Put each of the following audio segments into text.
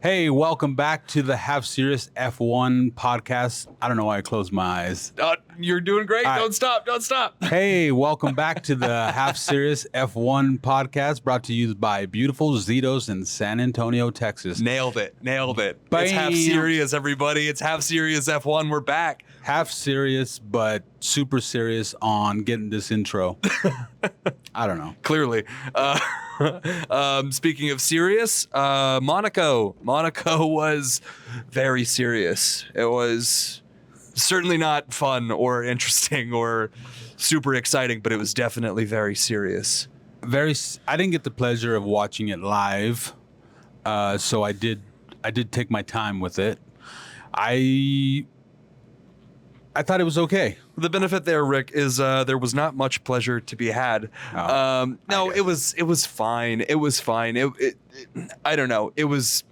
Hey, welcome back to the Half Serious F1 podcast. I don't know why I closed my eyes. You're doing great. All right. Don't stop. Hey, welcome back to the Half Serious F1 podcast, brought to you by beautiful Zito's in San Antonio, Texas. Nailed it. Bam. It's Half Serious, everybody. It's Half Serious F1. We're back. Half serious, but super serious on getting this intro. I don't know. Clearly. Speaking of serious, Monaco. Monaco was very serious. It was certainly not fun or interesting or super exciting, but it was definitely very serious. I didn't get the pleasure of watching it live, so I did take my time with it. I thought it was okay. The benefit there, Rick, is there was not much pleasure to be had. It was fine. It was fine. I don't know. It was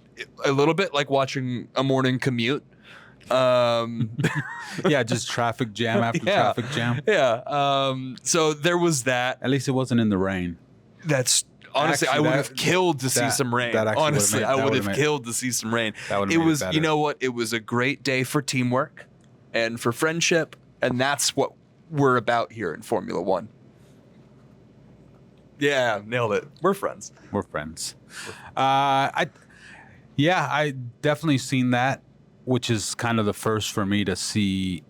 a little bit like watching a morning commute. Yeah, just traffic jam after traffic jam. Yeah. So there was that. At least it wasn't in the rain. That's honestly, I would have killed to see some rain. Honestly, I would have killed to see some rain. It was, you know what? It was a great day for teamwork and for friendship, and that's what we're about here in Formula One. Yeah, nailed it. We're friends. We're friends. I definitely seen that, which is kind of the first for me to see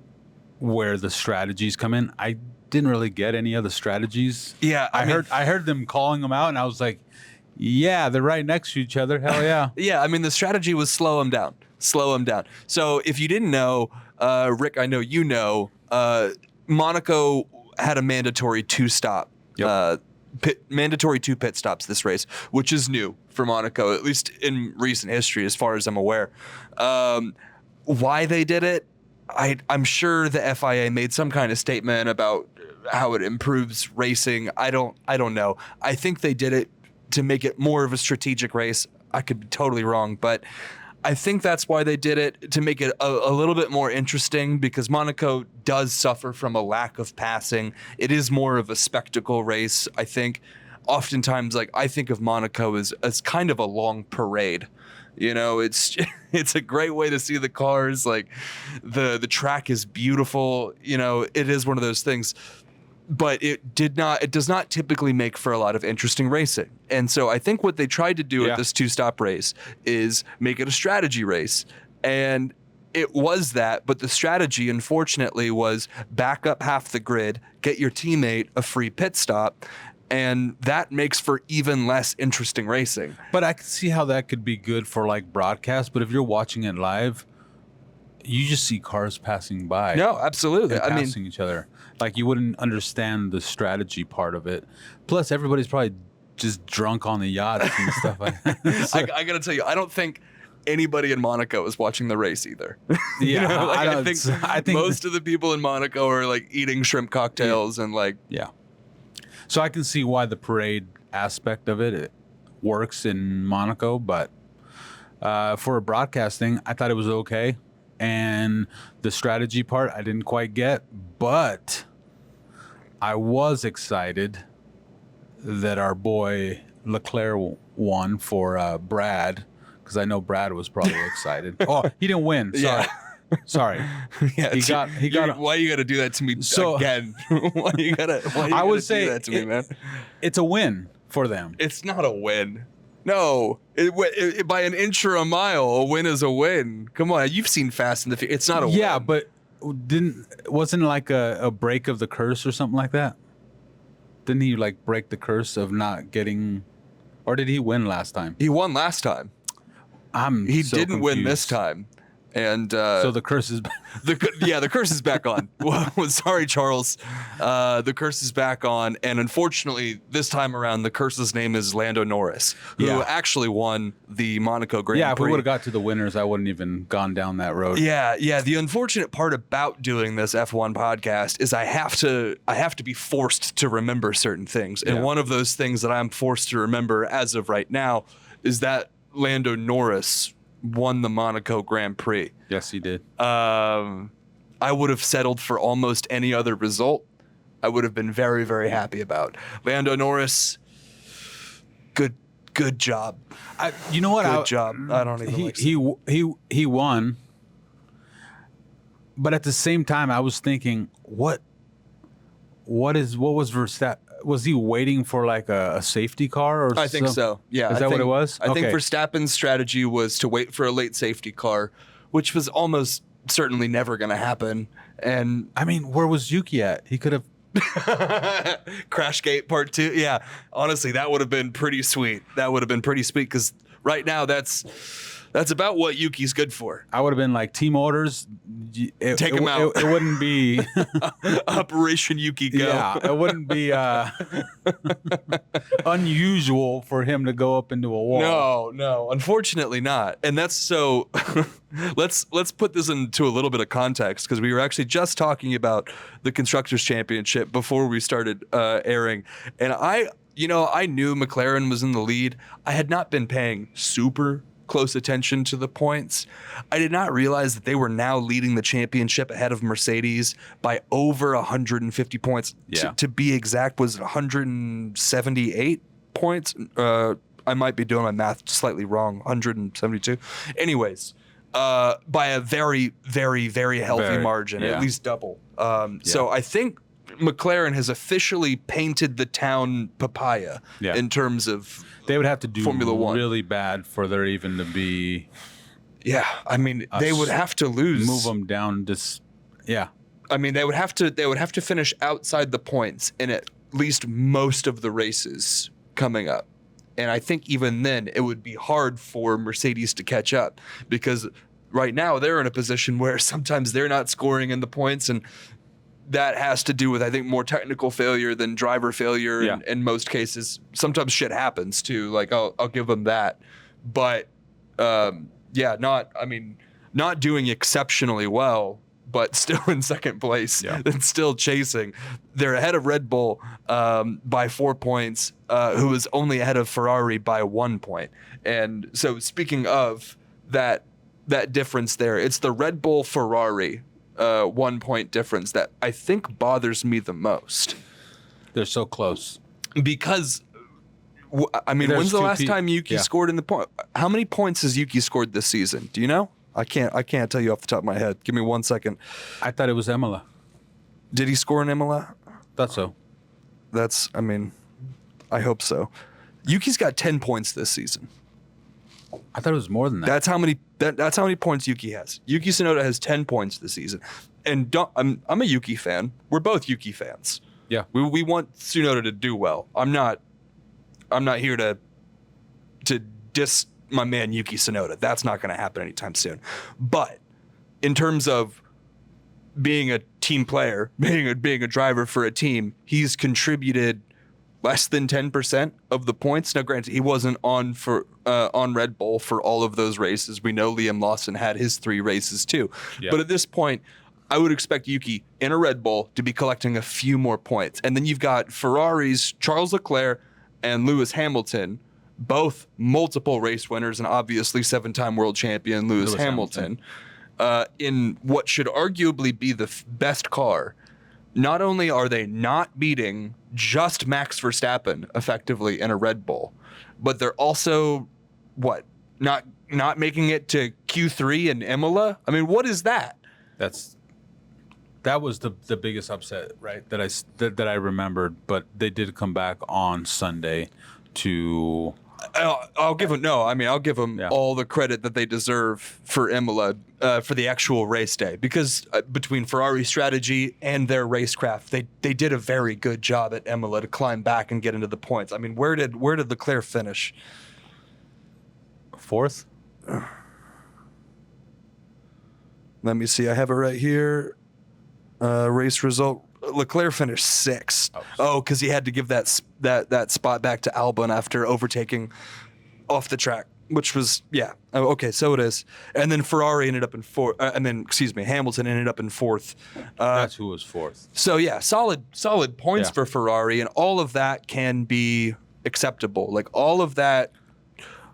where the strategies come in. I didn't really get any of the strategies. Yeah, I heard them calling them out, and I was like, yeah, they're right next to each other. Hell yeah. Yeah, I mean, the strategy was slow them down. So if you didn't know, Rick, I know you know, Monaco had a mandatory two pit stops this race, which is new for Monaco, at least in recent history, as far as I'm aware. Why they did it, I'm sure the FIA made some kind of statement about how it improves racing. I don't know. I think they did it to make it more of a strategic race. I could be totally wrong, but I think that's why they did it, to make it a little bit more interesting, because Monaco does suffer from a lack of passing. It is more of a spectacle race. I think oftentimes, I think of Monaco as kind of a long parade. You know, it's a great way to see the cars. Like the track is beautiful. You know, it is one of those things. But it does not typically make for a lot of interesting racing. And so I think what they tried to do at this two-stop race is make it a strategy race. And it was that, but the strategy, unfortunately, was back up half the grid, get your teammate a free pit stop, and that makes for even less interesting racing. But I can see how that could be good for broadcast, but if you're watching it live, you just see cars passing by. No, absolutely. Passing each other. You wouldn't understand the strategy part of it. Plus, everybody's probably just drunk on the yachts and stuff like that. So, I got to tell you, I don't think anybody in Monaco is watching the race either. Yeah. I think most of the people in Monaco are eating shrimp cocktails and Yeah. So I can see why the parade aspect of it works in Monaco, but for a broadcasting, I thought it was okay. And the strategy part, I didn't quite get, but I was excited that our boy Leclerc won for Brad, because I know Brad was probably excited. Oh, he didn't win. Sorry. Yeah, he got. Why you got to do that to me again? Why you got to do that to me, man? It's a win for them. It's not a win. No, by an inch or a mile, a win is a win. Come on, you've seen Fast and the Furious. It's not a win. Yeah, but wasn't it a break of the curse or something like that? Didn't he break the curse of not getting, or did he win last time? He won last time. He didn't win this time. And so the curse is the curse is back on. Well, sorry, Charles. The curse is back on, and unfortunately, this time around, the curse's name is Lando Norris, who actually won the Monaco Grand Prix. Yeah, if we would have got to the winners, I wouldn't even gone down that road. Yeah. The unfortunate part about doing this F1 podcast is I have to be forced to remember certain things, and one of those things that I'm forced to remember as of right now is that Lando Norris won the Monaco Grand Prix. Yes, he did. I would have settled for almost any other result. I would have been very, very happy about. Lando Norris, good Good job. You know what? Good job. I don't even like he won, but at the same time, I was thinking, what was Verstappen? Was he waiting for like a safety car or? I think so. Yeah. Is that what it was? I think Verstappen's strategy was to wait for a late safety car, which was almost certainly never going to happen. And I mean, where was Yuki at? He could have. Crashgate Part 2. Yeah. Honestly, that would have been pretty sweet. Because right now that's about what Yuki's good for. I would have been like, team orders, take him out. It wouldn't be Operation Yuki Go. Yeah, it wouldn't be unusual for him to go up into a wall. No, unfortunately not. And that's so. let's put this into a little bit of context, because we were actually just talking about the Constructors' Championship before we started airing, and I knew McLaren was in the lead. I had not been paying super close attention to the points. I did not realize that they were now leading the championship ahead of Mercedes by over 150 points. Yeah. To be exact, was 178 points. I might be doing my math slightly wrong. 172. Anyways, by a very, very, very healthy margin, at least double. So I think McLaren has officially painted the town papaya in terms of they would have to do Formula One really bad for there even to be. Yeah, I mean, they would have to lose. Move them down. I mean, they would have to finish outside the points in at least most of the races coming up. And I think even then it would be hard for Mercedes to catch up, because right now they're in a position where sometimes they're not scoring in the points, and that has to do with, I think, more technical failure than driver failure in most cases. Sometimes shit happens too. Like I'll give them that, but not doing exceptionally well, but still in second place and still chasing. They're ahead of Red Bull by 4 points, who is only ahead of Ferrari by 1 point. And so speaking of that difference there, it's the Red Bull Ferrari 1 point difference that I think bothers me the most. They're so close. Because, I mean, when's the last time Yuki scored in the point? How many points has Yuki scored this season? Do you know? I can't tell you off the top of my head. Give me 1 second. I thought it was Imola. Did he score in Imola? Thought so. I hope so. Yuki's got 10 points this season. I thought it was more than that. That's how many points Yuki has. Yuki Tsunoda has 10 points this season. And I'm a Yuki fan. We're both Yuki fans. Yeah. We want Tsunoda to do well. I'm not here to diss my man Yuki Tsunoda. That's not going to happen anytime soon. But in terms of being a team player, being a driver for a team, he's contributed less than 10% of the points. Now, granted, he wasn't on Red Bull for all of those races. We know Liam Lawson had his 3 races too. Yeah. But at this point, I would expect Yuki in a Red Bull to be collecting a few more points. And then you've got Ferrari's Charles Leclerc and Lewis Hamilton, both multiple race winners, and obviously 7-time world champion Lewis Hamilton. In what should arguably be the best car. Not only are they not beating just Max Verstappen effectively in a Red Bull, but they're also not making it to Q3 in Imola. I mean, what is that? That was the biggest upset, right? That I remembered. But they did come back on Sunday to. I'll give them all the credit that they deserve for Imola for the actual race day, because between Ferrari's strategy and their racecraft, they did a very good job at Imola to climb back and get into the points. I mean, where did Leclerc finish? 4th. Let me see. I have it right here. Race result. Leclerc finished 6th. Because he had to give that spot back to Albon after overtaking off the track, which was okay. So it is. And then Ferrari ended up in 4th. Hamilton ended up in 4th. That's who was 4th. So solid points for Ferrari, and all of that can be acceptable. Like all of that,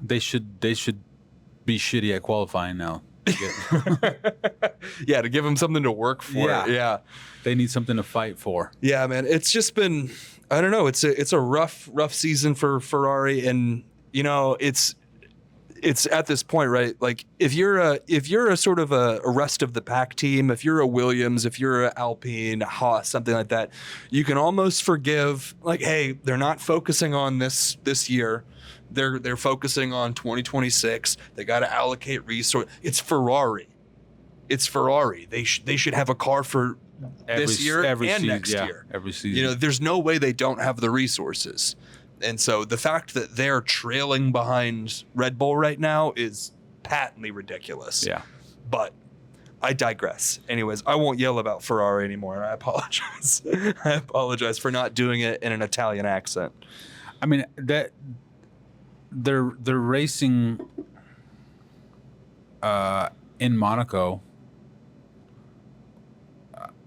they should be shitty at qualifying now. To give them something to work for. Yeah. They need something to fight for. Yeah, man. It's just been, I don't know. It's a rough season for Ferrari, and it's at this point, right? Like if you're a sort of a rest of the pack team, if you're a Williams, if you're a Alpine, Haas, something like that, you can almost forgive, like, hey, they're not focusing on this year. They're focusing on 2026. They got to allocate resource. It's Ferrari. They should have a car for this year and next year. Every season. There's no way they don't have the resources. And so the fact that they're trailing behind Red Bull right now is patently ridiculous. Yeah. But I digress. Anyways, I won't yell about Ferrari anymore. I apologize. I apologize for not doing it in an Italian accent. I mean, that they're racing in Monaco.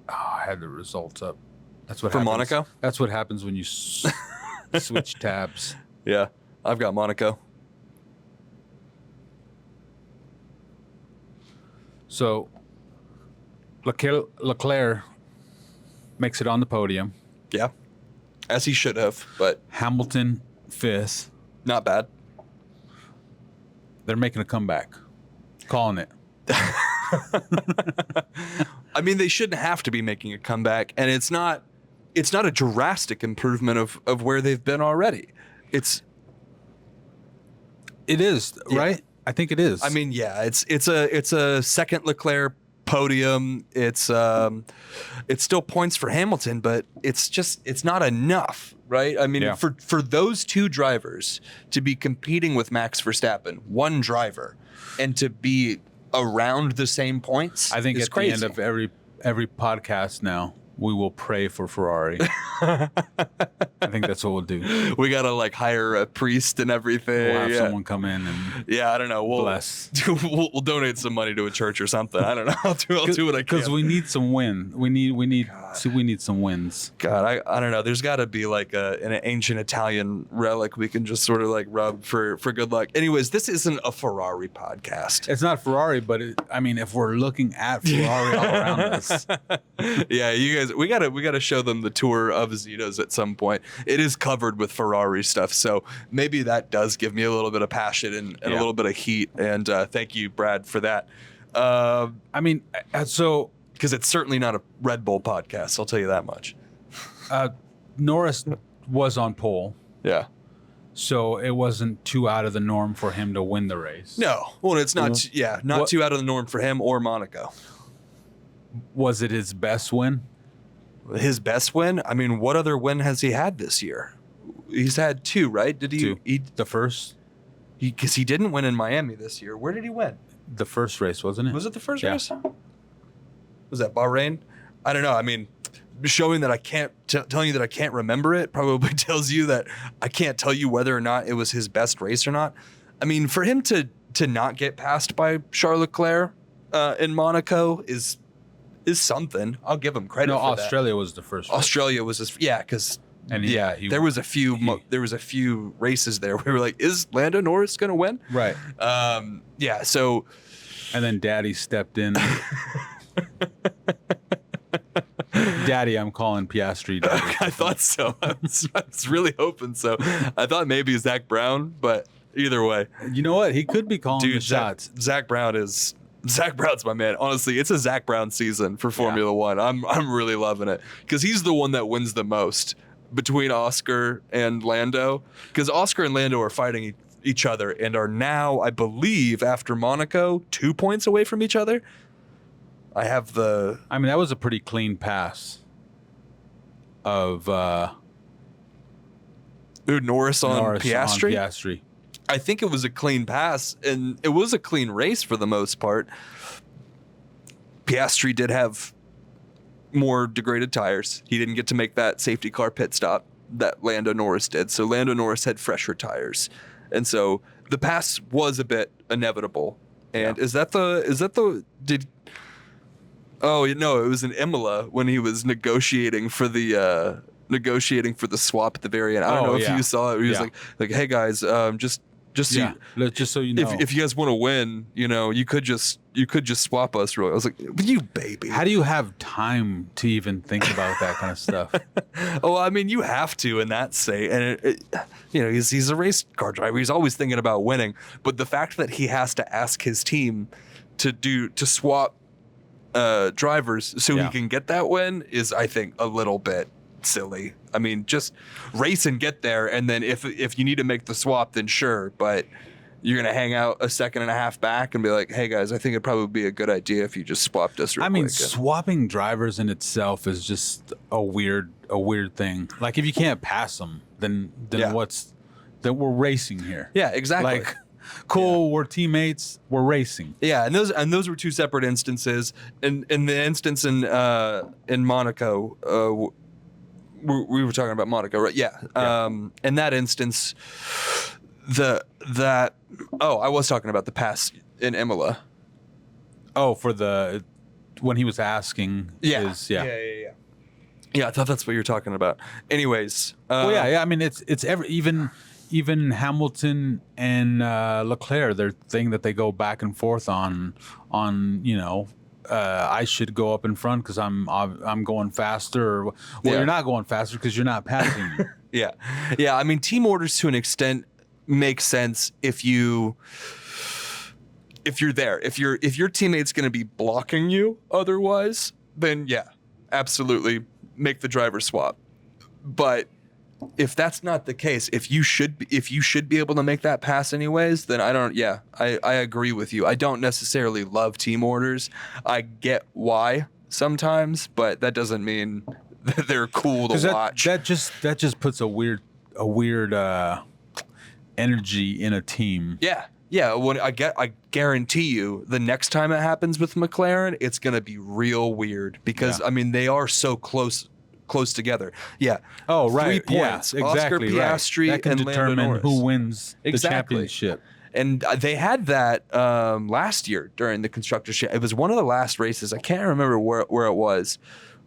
I had the results up. That's what for happens. Monaco. That's what happens when you switch tabs. Yeah, I've got Monaco. So Leclerc makes it on the podium. Yeah, as he should have, but Hamilton 5th. Not bad. They're making a comeback. Calling it. I mean, they shouldn't have to be making a comeback, and it's not a drastic improvement of where they've been already. It is, right? I think it is. I mean, yeah, it's a second Leclerc podium. It's still points for Hamilton, but it's not enough, right? I mean, for those two drivers to be competing with Max Verstappen, one driver, and to be around the same points, I think is at crazy. the end of every podcast now, we will pray for Ferrari. I think that's what we'll do. We gotta like hire a priest and everything. We'll have someone come in and I don't know. We'll bless. We'll donate some money to a church or something. I don't know. I'll do what I can. Because we need some win. We need some wins. God, I don't know. There's got to be like an ancient Italian relic we can just sort of like rub for good luck. Anyways, this isn't a Ferrari podcast. It's not Ferrari, but if we're looking at Ferrari all around us, yeah, you guys, we gotta show them the tour of Zito's at some point. It is covered with Ferrari stuff, so maybe that does give me a little bit of passion and a little bit of heat. And thank you, Brad, for that. Because it's certainly not a Red Bull podcast, I'll tell you that much. Norris was on pole. Yeah. So it wasn't too out of the norm for him to win the race. No. Well, it's not, too out of the norm for him or Monaco. Was it his best win? His best win? I mean, what other win has he had this year? He's had two, right? Did he? Two. The first? Because he didn't win in Miami this year. Where did he win? The first race, wasn't it? Was it the first race? Was that Bahrain? I don't know. I mean, showing that I can't, telling you that I can't remember it probably tells you that I can't tell you whether or not it was his best race or not. I mean, for him to not get passed by Charles Leclerc in Monaco is something. I'll give him credit for that. Australia was the first race. Australia was his, because there was a few races there where we were like, is Lando Norris going to win? Right. So. And then Daddy stepped in. Daddy, I'm calling Piastri Daddy. I thought so. I was really hoping so. I thought maybe Zach Brown, but either way. You know what? He could be calling the shots. Zach Brown's my man. Honestly, it's a Zach Brown season for Formula One. I'm really loving it because he's the one that wins the most between Oscar and Lando. Because Oscar and Lando are fighting each other and are now, I believe, after Monaco, 2 points away from each other. that was a pretty clean pass of Norris on Piastri. On I think it was a clean pass, and it was a clean race for the most part. Piastri did have more degraded tires. He didn't get to make that safety car pit stop that Lando Norris did. So Lando Norris had fresher tires. And so the pass was a bit inevitable. And it was in Imola when he was negotiating for the swap at the very end. I don't know if you saw it. He was like, hey guys, Just so just so you know. if you guys want to win, you could just swap us. Really, I was like, you baby. How do you have time to even think about that kind of stuff? Oh, I mean, you have to in that state, and he's a race car driver. He's always thinking about winning. But the fact that he has to ask his team to swap drivers so he can get that win is, I think, a little bit silly. I mean, just race and get there, and then if you need to make the swap, then sure, but you're gonna hang out a second and a half back and be like, hey guys, I think it'd probably be a good idea if you just swapped us real quick. Swapping drivers in itself is just a weird thing. Like, if you can't pass them, then we're racing here. Yeah, exactly. Like, cool, we're teammates, we're racing. Yeah, and those were two separate instances. In the instance in Monaco, we were talking about Monaco, right? Yeah. In that instance, I was talking about the pass in Imola. Oh, for when he was asking. Yeah, I thought that's what you were talking about. Anyways. I mean, it's even Hamilton and Leclerc, their thing that they go back and forth on I should go up in front because I'm going faster. You're not going faster because you're not passing me. Yeah. I mean, team orders to an extent make sense if you're there. If your teammate's going to be blocking you otherwise, then yeah, absolutely make the driver swap. But if that's not the case, if you should be able to make that pass anyways, then I agree with you. I don't necessarily love team orders. I get why sometimes, but that doesn't mean that they're cool to watch. That just puts a weird energy in a team. Yeah. When I guarantee you, the next time it happens with McLaren, it's gonna be real weird because I mean they are so close together. Yeah. Oh, right. 3 points. Yeah, exactly. Oscar Piastri that can and determine Lando Norris. who wins the championship. And they had that last year during the Constructors' Championship. It was one of the last races. I can't remember where it was,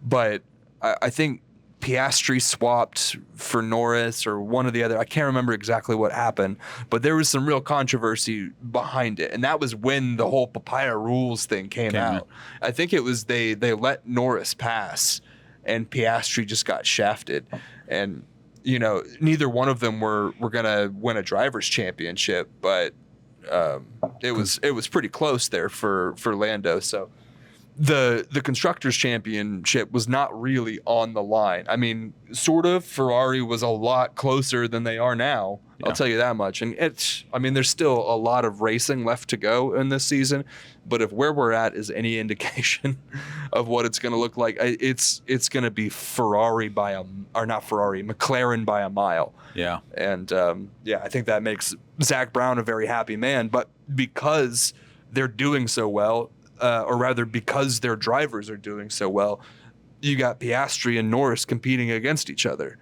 but I think Piastri swapped for Norris or one or the other. I can't remember exactly what happened, but there was some real controversy behind it. And that was when the whole papaya rules thing came out. I think it was they let Norris pass and Piastri just got shafted. And, neither one of them were going to win a driver's championship, but it was pretty close there for Lando. So the Constructors' Championship was not really on the line. I mean, sort of. Ferrari was a lot closer than they are now. Yeah. I'll tell you that much. And there's still a lot of racing left to go in this season. But if where we're at is any indication of what it's going to look like, it's going to be McLaren by a mile. Yeah. And I think that makes Zach Brown a very happy man. But because they're doing so well, or rather because their drivers are doing so well, you got Piastri and Norris competing against each other.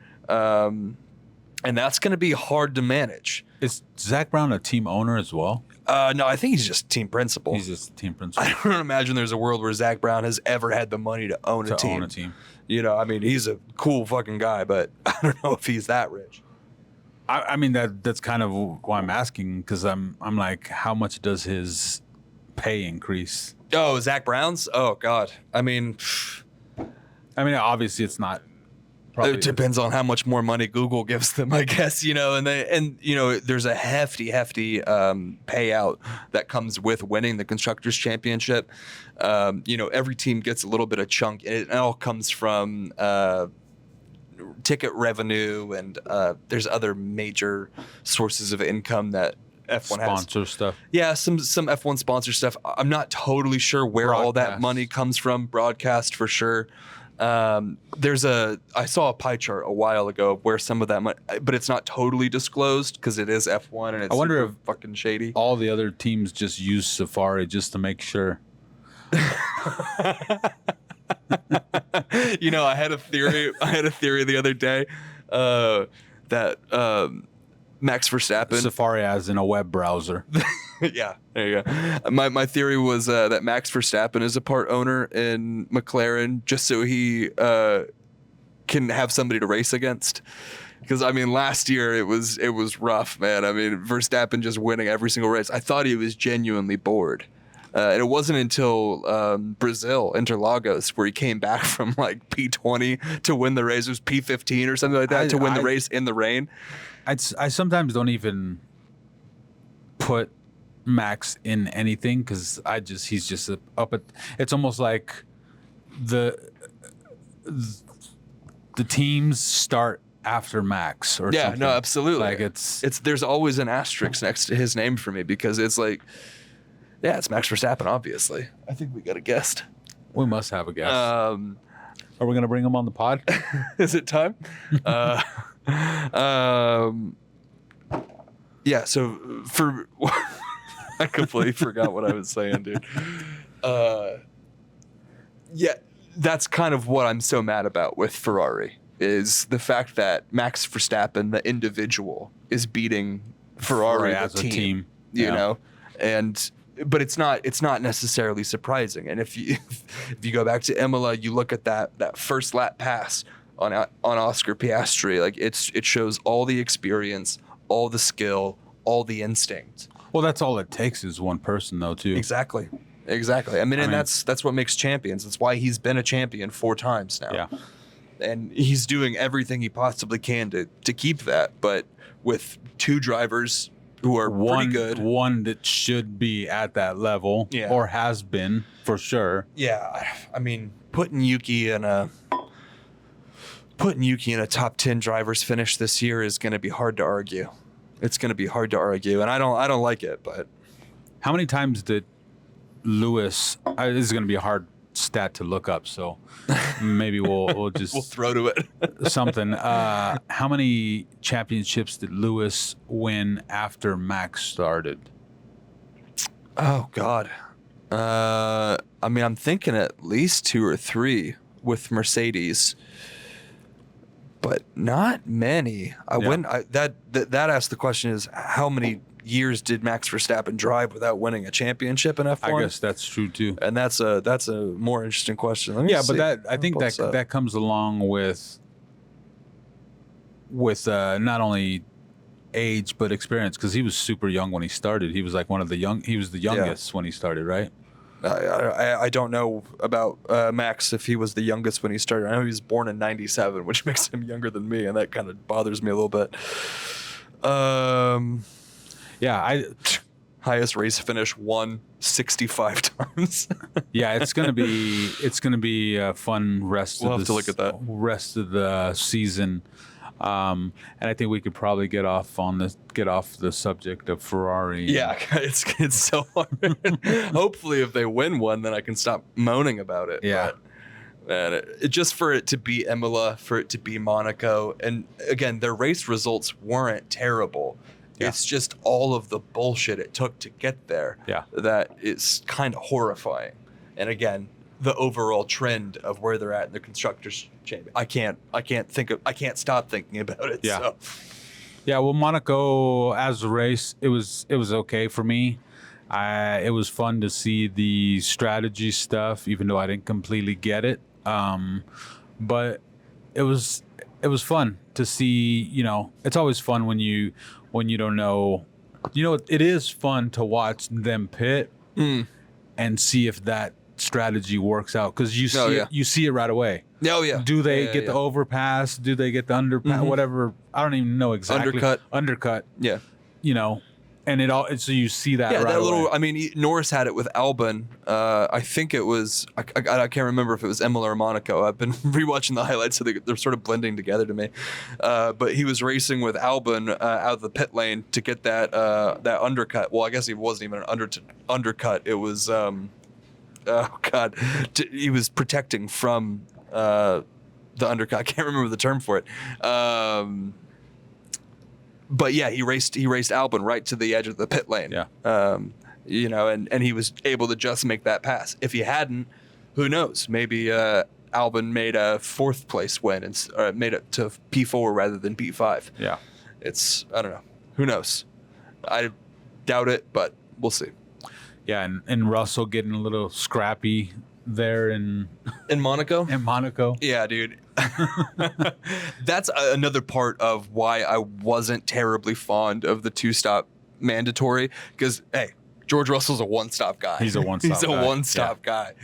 And that's going to be hard to manage. Is Zach Brown a team owner as well? No, I think he's just team principal. He's just team principal. I don't imagine there's a world where Zach Brown has ever had the money to own a team. I mean, he's a cool fucking guy, but I don't know if he's that rich. I mean, that's kind of why I'm asking, because I'm like, how much does his pay increase? Oh, Zach Brown's? Oh, God. I mean, obviously it's not. Probably. It depends on how much more money Google gives them, I guess, and there's a hefty payout that comes with winning the Constructors' Championship. Every team gets a little bit of chunk. It all comes from ticket revenue, and there's other major sources of income that F1 sponsor stuff. Yeah, some F1 sponsor stuff. I'm not totally sure where all that money comes from. Broadcast for sure. I saw a pie chart a while ago where some of that money, but it's not totally disclosed because it is F1 and it's super fucking shady. All the other teams just use Safari just to make sure. I had a theory the other day that Max Verstappen. Safari as in a web browser. Yeah, there you go. My theory was that Max Verstappen is a part owner in McLaren just so he can have somebody to race against. Because I mean, last year it was rough, man. I mean, Verstappen just winning every single race. I thought he was genuinely bored. And it wasn't until Brazil, Interlagos, where he came back from like P20 to win the race. It was P15 or something like that to win the race in the rain. I sometimes don't even put Max in anything because he's just up at. It's almost like the teams start after Max or yeah, something. no, absolutely. Like it's there's always an asterisk next to his name for me because it's like, yeah, it's Max Verstappen, obviously. I think we got a guest. We must have a guest. Are we gonna bring him on the pod? Is it time? Yeah. So for I completely forgot what I was saying, dude. Yeah, that's kind of what I'm so mad about with Ferrari is the fact that Max Verstappen, the individual, is beating Ferrari as the a team. you know, but it's not necessarily surprising. And if you go back to Imola, you look at that first lap pass on Oscar Piastri, like it shows all the experience, all the skill, all the instinct. Well, that's all it takes is one person, though, too. Exactly. I mean, that's what makes champions. That's why he's been a champion 4 times now. Yeah. And he's doing everything he possibly can to keep that. But with 2 drivers who are pretty good, one that should be at that level, or has been for sure. Yeah, I mean, putting Yuki in a top 10 drivers finish this year is going to be hard to argue. It's going to be hard to argue, and I don't like it. But how many times did Lewis? This is going to be a hard stat to look up, so maybe we'll just we'll throw to it. something. How many championships did Lewis win after Max started? Oh God, I mean, I'm thinking at least 2 or 3 with Mercedes. But not many. That asked the question is how many years did Max Verstappen drive without winning a championship in F1? I guess that's true too. And that's a more interesting question. Let me see. But I think that comes along with not only age but experience because he was super young when he started. He was like he was the youngest when he started, right? I don't know about Max if he was the youngest when he started. I know he was born in '97, which makes him younger than me, and that kind of bothers me a little bit. Highest race finish won 65 times. Yeah, it's gonna be a fun rest we'll of have to look at that. Rest of the season. And I think we could probably get off the subject of Ferrari. Yeah, it's so hard. Hopefully, if they win one, then I can stop moaning about it. Yeah, man, just for it to be Imola, for it to be Monaco, and again, their race results weren't terrible. Yeah. It's just all of the bullshit it took to get there. Yeah, that is kind of horrifying. And again, the overall trend of where they're at in the constructors' champion. I can't stop thinking about it. Yeah. So. Yeah. Well, Monaco as a race, it was okay for me. It was fun to see the strategy stuff, even though I didn't completely get it. But it was fun to see. You know, it's always fun when you don't know. You know, it is fun to watch them pit and see if that strategy works out because you see it right away. Oh yeah. Do they get the overpass? Do they get the underpass? Whatever. I don't even know exactly. Undercut. Yeah. You know, and so you see that. Yeah, right that away. little. I mean, Norris had it with Albon. I think it was. I can't remember if it was Imola or Monaco. I've been rewatching the highlights, so they're sort of blending together to me. But he was racing with Albon out of the pit lane to get that undercut. Well, I guess he wasn't even an undercut. It was. Oh God, he was protecting from the undercut. I can't remember the term for it. But yeah, he raced Albon right to the edge of the pit lane. Yeah. You know, and he was able to just make that pass. If he hadn't, who knows? Maybe Albon made a 4th place win and made it to P4 rather than P5. Yeah. I don't know. Who knows? I doubt it, but we'll see. Yeah, and Russell getting a little scrappy there in Monaco. Monaco. Yeah, dude. That's another part of why I wasn't terribly fond of the 2-stop mandatory, because hey, George Russell's a one-stop guy. He's a one-stop He's a guy. one-stop guy.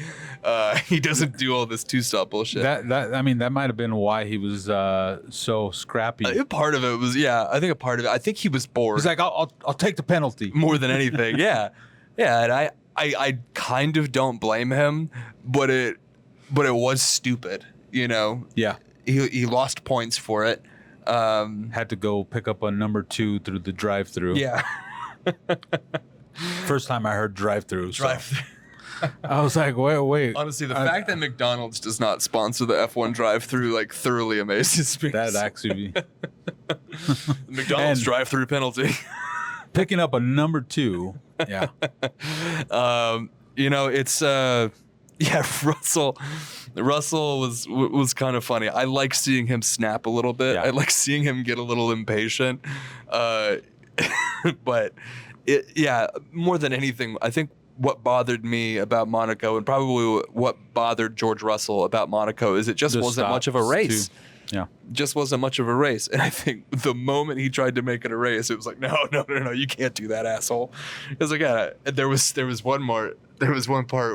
He doesn't do all this 2-stop bullshit. That might have been why he was so scrappy. Part of it was, I think he was bored. He's like, I'll take the penalty more than anything. Yeah. And I kind of don't blame him, but it was stupid, you know? Yeah. He lost points for it. Had to go pick up a number 2 through the drive-through. Yeah. First time I heard drive-through. Drive-through. So I was like, wait. Honestly, the fact that McDonald's does not sponsor the F1 drive-through like thoroughly amazes me. That'd actually be McDonald's drive-through penalty. Picking up a number 2. Yeah. You know, it's Russell was kind of funny. I like seeing him snap a little bit. Yeah. I like seeing him get a little impatient. But more than anything, I think what bothered me about Monaco, and probably what bothered George Russell about Monaco, is it just wasn't much of a race. Yeah. Just wasn't much of a race. And I think the moment he tried to make it a race, it was like, no, you can't do that, asshole. Because again, there was one part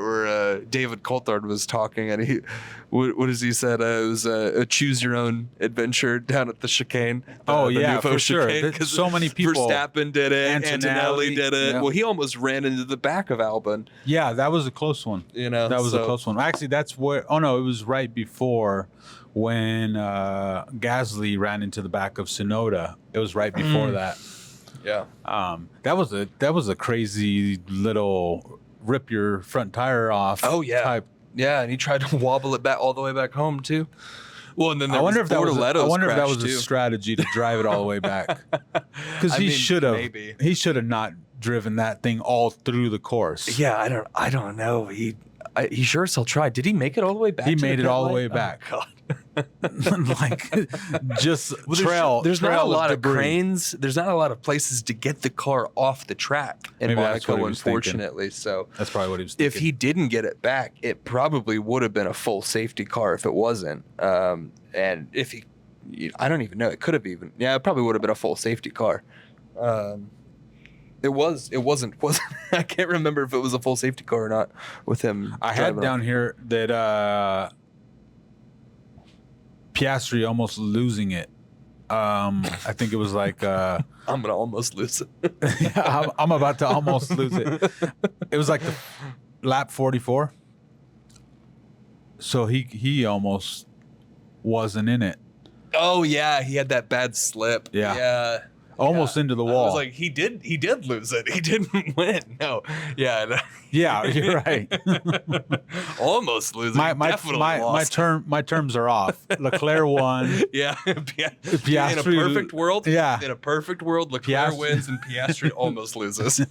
where David Coulthard was talking, and what does he said? It was a choose your own adventure down at the chicane. For sure. So many people. Verstappen did it. Antonelli did it. Yeah. Well, he almost ran into the back of Albon. Yeah, that was a close one. You know, that was a close one. Actually, that's where. Oh no, it was right before when Gasly ran into the back of Tsunoda. It was right before that. Yeah. That was a crazy little rip your front tire off. Oh yeah. Type. Yeah, and he tried to wobble it back all the way back home too. Well, and then I wonder if that was too. a strategy to drive it all the way back. Because he should have not driven that thing all through the course. Yeah, I don't know. He sure as hell tried. Did he make it all the way back? He made it all the way back. Oh, God. Like just trail. There's trail not a lot of debris. cranes. There's not a lot of places to get the car off the track in Maybe that's what Monaco, he was unfortunately. So That's probably what he was thinking. if he didn't get it back, it probably would have been a full safety car if it wasn't. And if he, I don't even know. It could have even. Yeah, it probably would have been a full safety car. It wasn't. I can't remember if it was a full safety car or not with him. I had down here that Piastri almost losing it. I think it was like I'm gonna almost lose it. I'm about to almost lose it. It was like the lap 44. So he almost wasn't in it. Oh yeah, he had that bad slip. Yeah. Almost into the wall. I was like, he did lose it. He didn't win. No. Yeah. Yeah, you're right. Almost losing. Definitely lost. My terms are off. Leclerc won. Yeah. Piastri, in a perfect world. Yeah. In a perfect world, Leclerc wins and Piastri almost loses.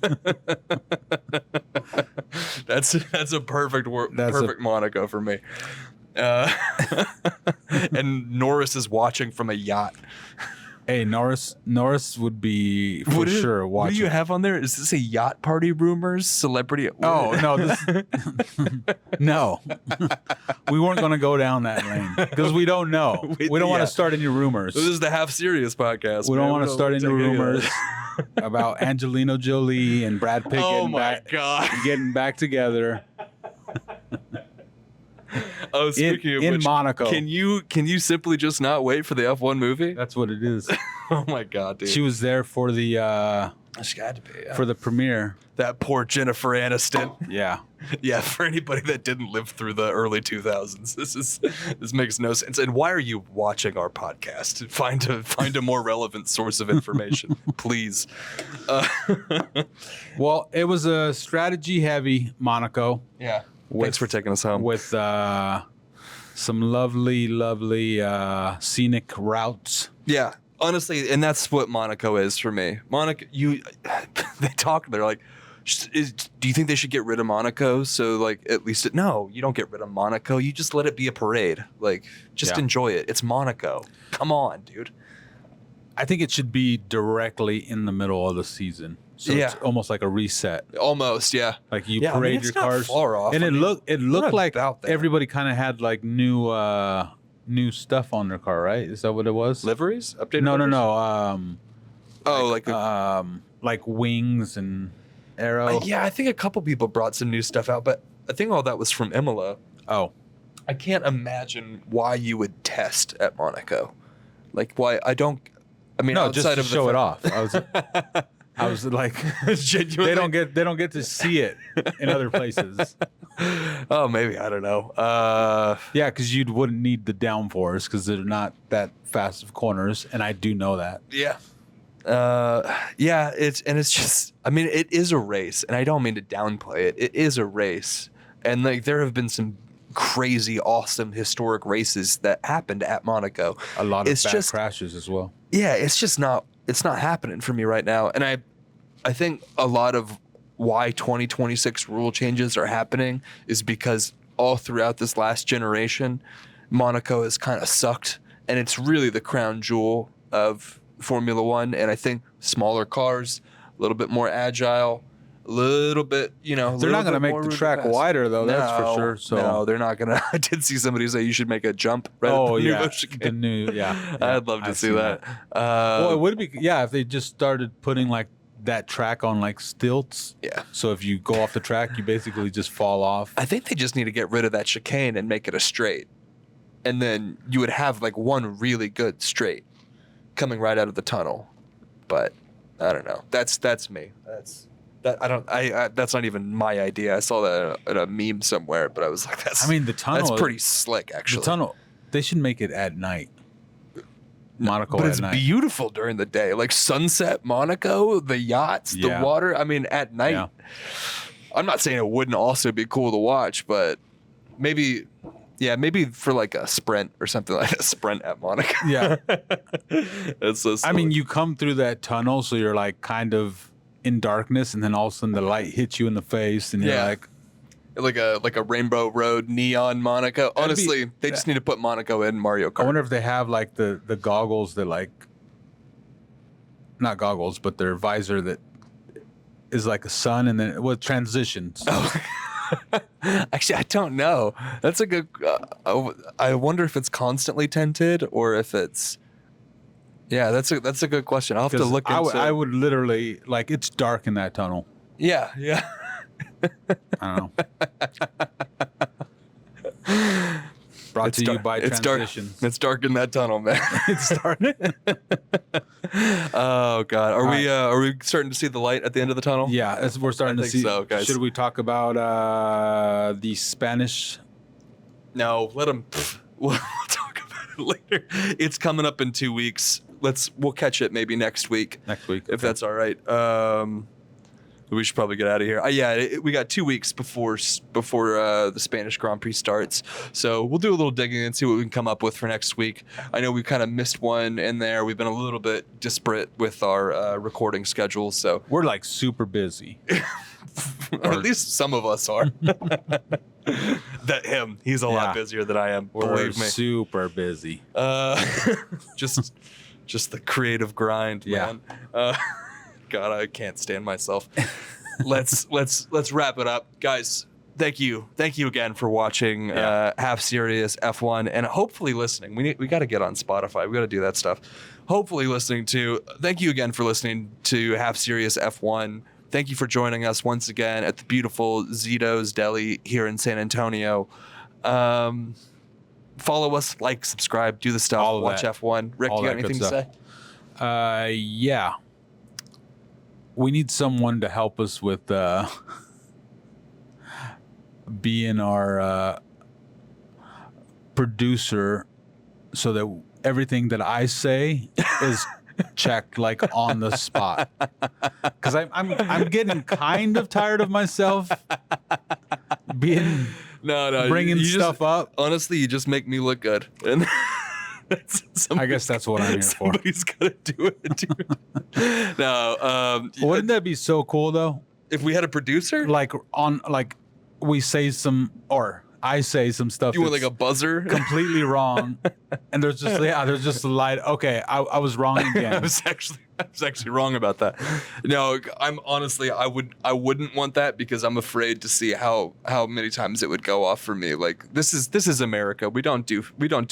That's a perfect perfect Monaco for me. And Norris is watching from a yacht. Hey, Norris would be for sure watching. What do you have on there? Is this a yacht party rumors? Celebrity? Oh, no. No. We weren't going to go down that lane because we don't know. We don't want to start any rumors. This is the Half Serious podcast. We don't want to start any rumors about Angelina Jolie and Brad Pitt getting back together. Oh, speaking of in which, Monaco. Can you simply just not wait for the F1 movie? That's what it is. Oh my God, dude. She was there for the She had to be, yeah. for the premiere. That poor Jennifer Aniston. Yeah. Yeah, for anybody that didn't live through the early 2000s, this makes no sense. And why are you watching our podcast? Find a more relevant source of information, please. Well, it was a strategy-heavy Monaco. Yeah. Thanks for taking us home. With some lovely scenic routes. Yeah, honestly, and that's what Monaco is for me. Monaco, they're like, do you think they should get rid of Monaco? So like, at least no, you don't get rid of Monaco. You just let it be a parade. Like, just enjoy it. It's Monaco. Come on, dude. I think it should be directly in the middle of the season. So it's almost like a reset. Almost, yeah. Like you Yeah, I mean, parade it's your not cars, far off. and I it mean, looked not like about that. everybody kind of had like new stuff on their car, right? Is that what it was? Liveries? Updated No, liveries? like wings and arrow. Yeah, I think a couple people brought some new stuff out, but I think all that was from Imola. Oh, I can't imagine why you would test at Monaco. Like, why? I mean, no, outside just to of show it off. I was like, genuinely. they don't get to see it in other places. Oh, maybe, I don't know. Yeah, because you wouldn't need the downforce because they're not that fast of corners, and I do know that. Yeah. It's just, I mean, it is a race, and I don't mean to downplay it. It is a race, and like there have been some crazy, awesome, historic races that happened at Monaco. A lot of bad crashes as well. Yeah, it's not happening for me right now, and I think a lot of why 2026 rule changes are happening is because all throughout this last generation, Monaco has kind of sucked, and it's really the crown jewel of Formula One. And I think smaller cars, a little bit more agile, a little bit, they're not going to make the track wider though. That's for sure. So no, they're not going to. I did see somebody say you should make a jump. Right at the yeah, new chicane. yeah. I'd love to see that. Well, it would be if they just started putting like that track on like stilts. Yeah. So if you go off the track, you basically just fall off. I think they just need to get rid of that chicane and make it a straight, and then you would have like one really good straight coming right out of the tunnel. But I don't know. That's me. That's not even my idea. I saw that in a meme somewhere, but I was like, the tunnel. That's pretty slick, actually. The tunnel. They should make it at night. Monaco but at it's night. Beautiful during the day, like sunset Monaco, the yachts, the water. I mean, at night. Yeah. I'm not saying it wouldn't also be cool to watch, but maybe for like a sprint or something like a sprint at Monaco. Yeah. It's so silly. you come through that tunnel, so you're like kind of in darkness, and then all of a sudden the light hits you in the face, and you're like a Rainbow Road neon Monaco. Honestly, they just need to put Monaco in Mario Kart. I wonder if they have like the goggles that like, not goggles, but their visor that is like a sun, and then with transitions. Oh. Actually, I don't know. That's a good. I wonder if it's constantly tinted or if it's. Yeah, that's a good question. I'll have to look into. I would literally like it's dark in that tunnel. Yeah. I don't know. Brought to you by Transitions. It's dark in that tunnel, man. It's dark. Oh God, are we starting to see the light at the end of the tunnel? Yeah, we're starting to see. So, guys. Should we talk about the Spanish? No, let them. We'll talk about it later. It's coming up in 2 weeks. We'll catch it maybe next week. If that's all right. We should probably get out of here. We got 2 weeks before the Spanish Grand Prix starts. So we'll do a little digging and see what we can come up with for next week. I know we kind of missed one in there. We've been a little bit disparate with our recording schedules. So we're like super busy. Or at least some of us are. He's a lot busier than I am. Believe me. Super busy. Just the creative grind, man. God, I can't stand myself. Let's wrap it up, guys. Thank you again for watching Half Serious F1 and hopefully listening. We got to get on Spotify. We got to do that stuff. Hopefully listening to. Thank you again for listening to Half Serious F1. Thank you for joining us once again at the beautiful Zito's Deli here in San Antonio. Follow us, like, subscribe, do the stuff. Watch F1. Rick, you got anything to say? Yeah. We need someone to help us with being our producer so that everything that I say is checked like on the spot. Because I'm getting kind of tired of myself being bringing stuff up. Honestly, you just make me look good. And I guess that's what I'm here for. Somebody's got to do it. No, wouldn't that be so cool though? If we had a producer, we say some, or I say some stuff. You want like a buzzer? Completely wrong, and there's just a light. Okay, I was wrong again. I was actually I was actually wrong about that. No, I'm honestly, I wouldn't want that because I'm afraid to see how many times it would go off for me. Like this is America. We don't do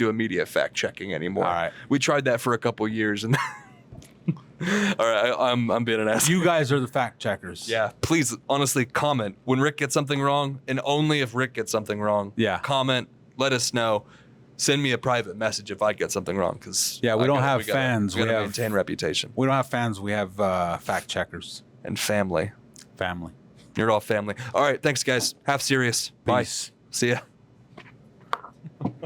immediate fact checking anymore. All right. We tried that for a couple years and. All right, I'm being an ass. You guys are the fact checkers. Yeah, please, honestly, comment when Rick gets something wrong, and only if Rick gets something wrong. Yeah. Comment, let us know. Send me a private message if I get something wrong, because Yeah, we don't have fans. We We gotta have maintain reputation We don't have fans. We have fact checkers. and family. Family. You're all family. All right, thanks, guys. Half serious. Bye. Peace. See ya.